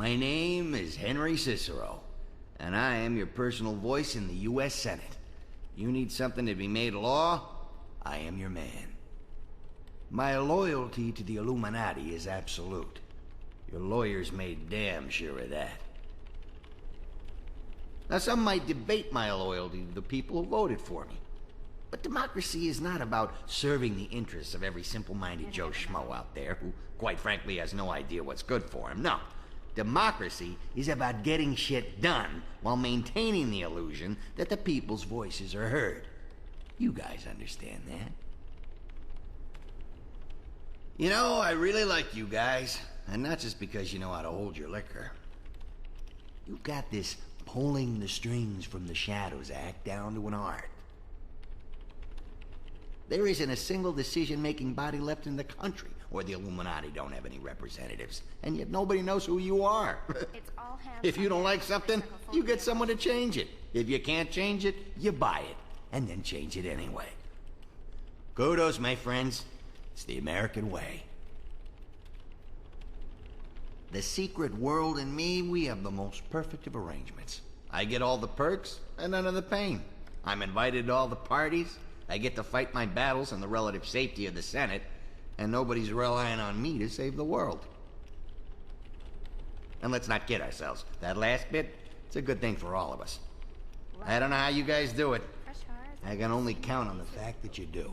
My name is Henry Cicero, and I am your personal voice in the U.S. Senate. You need something to be made law? I am your man. My loyalty to the Illuminati is absolute. Your lawyers made damn sure of that. Now, some might debate my loyalty to the people who voted for me. But democracy is not about serving the interests of every simple-minded Joe Schmo out there who, quite frankly, has no idea what's good for him. No. Democracy is about getting shit done while maintaining the illusion that the people's voices are heard. You guys understand that? You know, I really like you guys, and not just because you know how to hold your liquor. You've got this pulling the strings from the shadows act down to an art. There isn't a single decision-making body left in the country where the Illuminati don't have any representatives, and yet nobody knows who you are. If you don't like something, you get someone to change it. If you can't change it, you buy it, and then change it anyway. Kudos, my friends. It's the American way. The secret world and me, we have the most perfect of arrangements. I get all the perks and none of the pain. I'm invited to all the parties. I get to fight my battles in the relative safety of the Senate, and nobody's relying on me to save the world. And let's not kid ourselves. That last bit, it's a good thing for all of us. I don't know how you guys do it. I can only count on the fact that you do.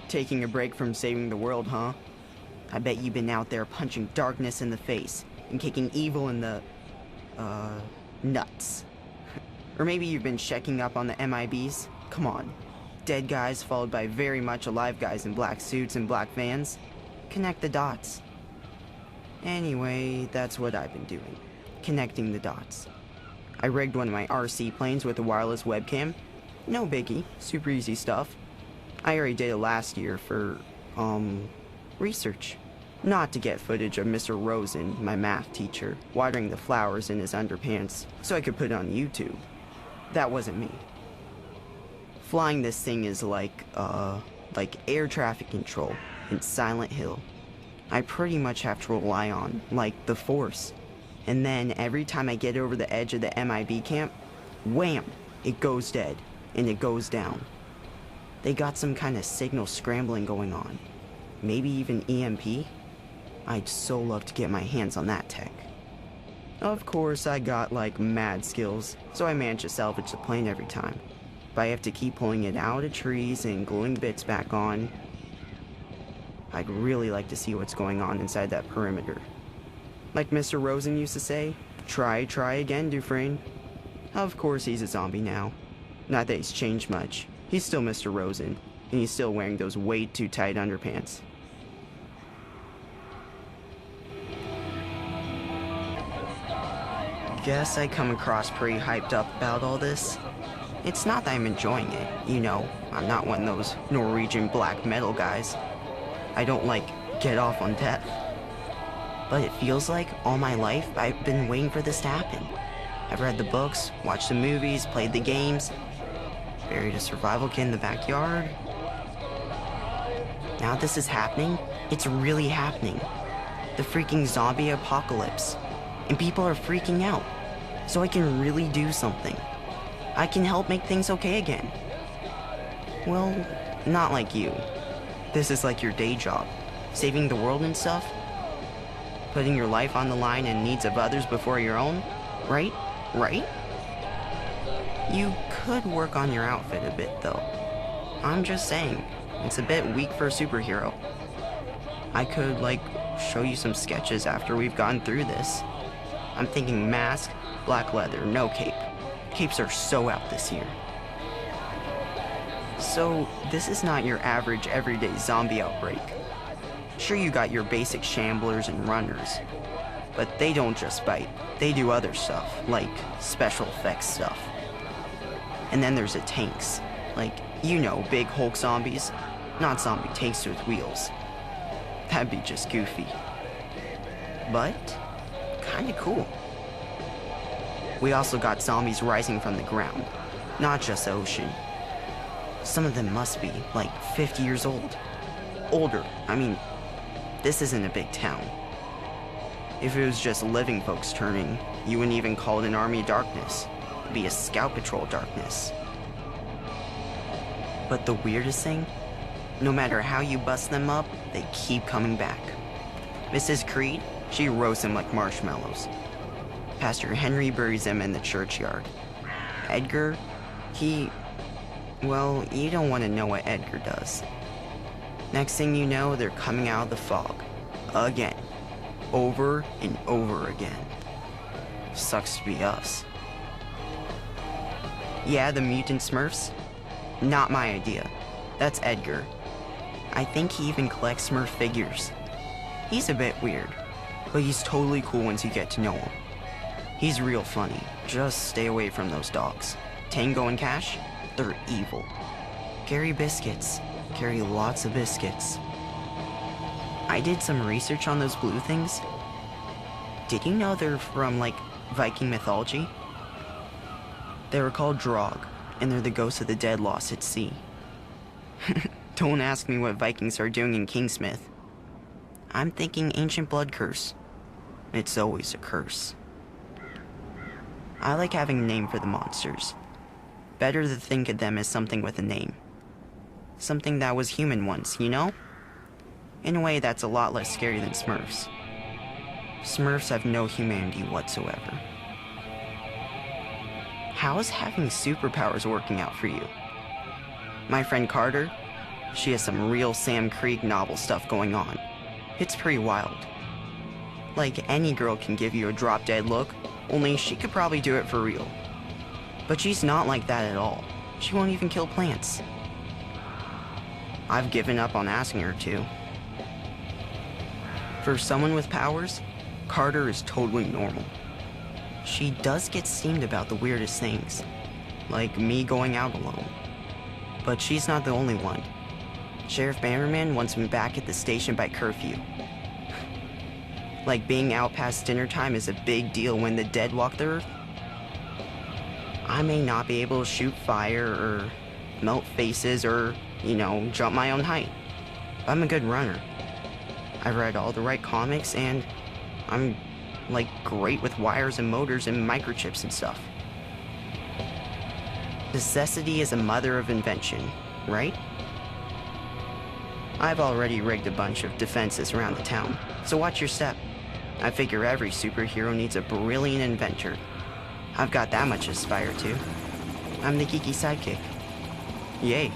Taking a break from saving the world, huh? I bet you've been out there punching darkness in the face and kicking evil in the, nuts. Or maybe you've been checking up on the MIBs? Come on. Dead guys followed by very much alive guys in black suits and black vans? Connect the dots. Anyway, that's what I've been doing. Connecting the dots. I rigged one of my RC planes with a wireless webcam. No biggie, super easy stuff. I already did it last year for, research. Not to get footage of Mr. Rosen, my math teacher, watering the flowers in his underpants so I could put it on YouTube. That wasn't me. Flying this thing is like air traffic control in Silent Hill. I pretty much have to rely on, like, the Force. And then every time I get over the edge of the MIB camp, wham! It goes dead, and it goes down. They got some kind of signal scrambling going on. Maybe even EMP? I'd so love to get my hands on that tech. Of course, I got, like, mad skills, so I manage to salvage the plane every time. But I have to keep pulling it out of trees and gluing bits back on. I'd really like to see what's going on inside that perimeter. Like Mr. Rosen used to say, try again, Dufresne. Of course he's a zombie now. Not that he's changed much. He's still Mr. Rosen, and he's still wearing those way too tight underpants. Guess I come across pretty hyped up about all this. It's not that I'm enjoying it, you know. I'm not one of those Norwegian black metal guys. I don't, like, get off on death. But it feels like all my life I've been waiting for this to happen. I've read the books, watched the movies, played the games, buried a survival kit in the backyard. Now this is happening. It's really happening. The freaking zombie apocalypse. And people are freaking out. So I can really do something. I can help make things okay again. Well, not like you. This is like your day job. Saving the world and stuff. Putting your life on the line and needs of others before your own. Right? Right? You could work on your outfit a bit, though. I'm just saying, it's a bit weak for a superhero. I could, like, show you some sketches after we've gone through this. I'm thinking mask, black leather, no cape. Capes are so out this year. So, this is not your average everyday zombie outbreak. Sure, you got your basic shamblers and runners, but they don't just bite, they do other stuff, like special effects stuff. And then there's the tanks, like, you know, big Hulk zombies, not zombie tanks with wheels. That'd be just goofy. But, kinda cool. We also got zombies rising from the ground, not just the ocean. Some of them must be, like, 50 years old. Older, I mean, this isn't a big town. If it was just living folks turning, you wouldn't even call it an army of darkness. It'd be a scout patrol darkness. But the weirdest thing, no matter how you bust them up, they keep coming back. Mrs. Creed, she roasts them like marshmallows. Pastor Henry buries them in the churchyard. Edgar, well, you don't want to know what Edgar does. Next thing you know, they're coming out of the fog. Again. Over and over again. Sucks to be us. Yeah, the mutant Smurfs? Not my idea. That's Edgar. I think he even collects Smurf figures. He's a bit weird, but he's totally cool once you get to know him. He's real funny. Just stay away from those dogs. Tango and Cash? They're evil. Carry biscuits. Carry lots of biscuits. I did some research on those blue things. Did you know they're from, like, Viking mythology? They were called Draug, and they're the ghosts of the dead lost at sea. Don't ask me what Vikings are doing in Kingsmith. I'm thinking ancient blood curse. It's always a curse. I like having a name for the monsters. Better to think of them as something with a name. Something that was human once, you know? In a way that's a lot less scary than Smurfs. Smurfs have no humanity whatsoever. How is having superpowers working out for you? My friend Carter, she has some real Sam Krieg novel stuff going on. It's pretty wild. Like, any girl can give you a drop-dead look, only she could probably do it for real. But she's not like that at all. She won't even kill plants. I've given up on asking her to. For someone with powers, Carter is totally normal. She does get steamed about the weirdest things, like me going out alone. But she's not the only one. Sheriff Bannerman wants me back at the station by curfew. Like being out past dinner time is a big deal when the dead walk the earth. I may not be able to shoot fire or melt faces or, you know, jump my own height. But I'm a good runner. I've read all the right comics and I'm, like, great with wires and motors and microchips and stuff. Necessity is a mother of invention, right? I've already rigged a bunch of defenses around the town, so watch your step. I figure every superhero needs a brilliant inventor. I've got that much to aspire to. I'm the geeky sidekick. Yay.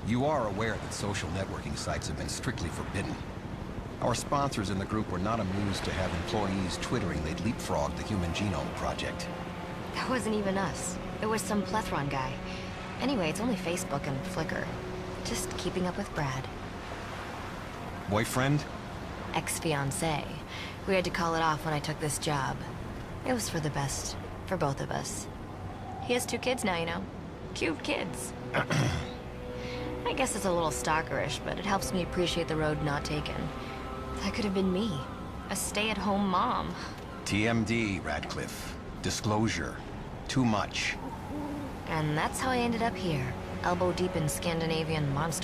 You are aware that social networking sites have been strictly forbidden. Our sponsors in the group were not amused to have employees twittering they'd leapfrogged the Human Genome Project. That wasn't even us. It was some Plethron guy. Anyway, it's only Facebook and Flickr. Just keeping up with Brad. Boyfriend? Ex-fiancé. We had to call it off when I took this job. It was for the best. For both of us. He has 2 kids now, you know. Cute kids. I guess it's a little stalkerish, but it helps me appreciate the road not taken. That could have been me. A stay-at-home mom. TMD, Radcliffe. Disclosure. Too much. And that's how I ended up here. Elbow deep in Scandinavian monster